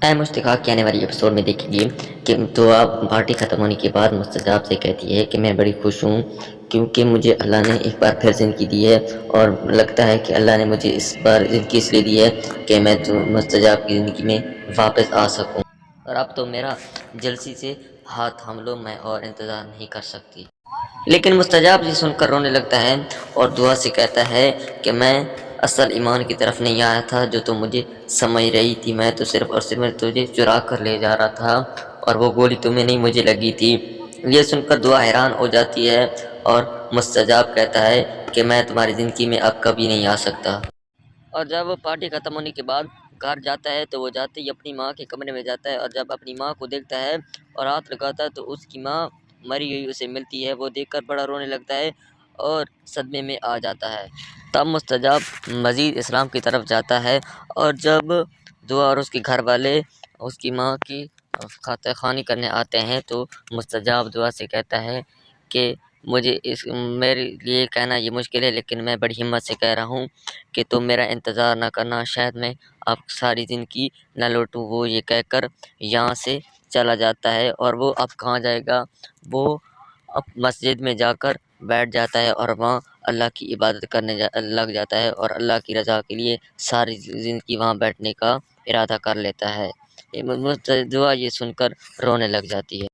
اے مشتاق کی آنے والی ایپیسوڈ میں دیکھیں گے کہ دعا پارٹی ختم ہونے کے بعد مستجاب سے کہتی ہے کہ میں بڑی خوش ہوں کیونکہ مجھے اللہ نے ایک بار پھر زندگی دی ہے، اور لگتا ہے کہ اللہ نے مجھے اس بار زندگی اس لیے دی ہے کہ میں مستجاب کی زندگی میں واپس آ سکوں، اور اب تو میرا جلسی سے ہاتھ تھام لو، میں اور انتظار نہیں کر سکتی۔ لیکن مستجاب یہ سن کر رونے لگتا ہے اور دعا سے کہتا ہے کہ میں اصل ایمان کی طرف نہیں آیا تھا جو تم مجھے سمجھ رہی تھی، میں تو صرف اور صرف تجھے چرا کر لے جا رہا تھا، اور وہ گولی تمہیں نہیں مجھے لگی تھی۔ یہ سن کر دعا حیران ہو جاتی ہے اور مستجاب کہتا ہے کہ میں تمہاری زندگی میں اب کبھی نہیں آ سکتا۔ اور جب وہ پارٹی ختم ہونے کے بعد گھر جاتا ہے تو وہ جاتے ہی اپنی ماں کے کمرے میں جاتا ہے، اور جب اپنی ماں کو دیکھتا ہے اور ہاتھ لگاتا ہے تو اس کی ماں مری ہوئی اسے ملتی ہے۔ وہ دیکھ کر بڑا رونے لگتا ہے اور صدمے میں آ جاتا ہے۔ تب مستجاب مزید اسلام کی طرف جاتا ہے، اور جب دعا اور اس کے گھر والے اس کی ماں کی خاطر خوانی کرنے آتے ہیں تو مستجاب دعا سے کہتا ہے کہ مجھے میرے لیے کہنا یہ مشکل ہے، لیکن میں بڑی ہمت سے کہہ رہا ہوں کہ تم میرا انتظار نہ کرنا، شاید میں اب ساری زندگی نہ لوٹوں۔ وہ یہ کہہ کر یہاں سے چلا جاتا ہے، اور وہ اب کہاں جائے گا؟ وہ اب مسجد میں جا کر بیٹھ جاتا ہے اور وہاں اللہ کی عبادت کرنے لگ جاتا ہے، اور اللہ کی رضا کے لیے ساری زندگی وہاں بیٹھنے کا ارادہ کر لیتا ہے۔ دعا یہ سن کر رونے لگ جاتی ہے۔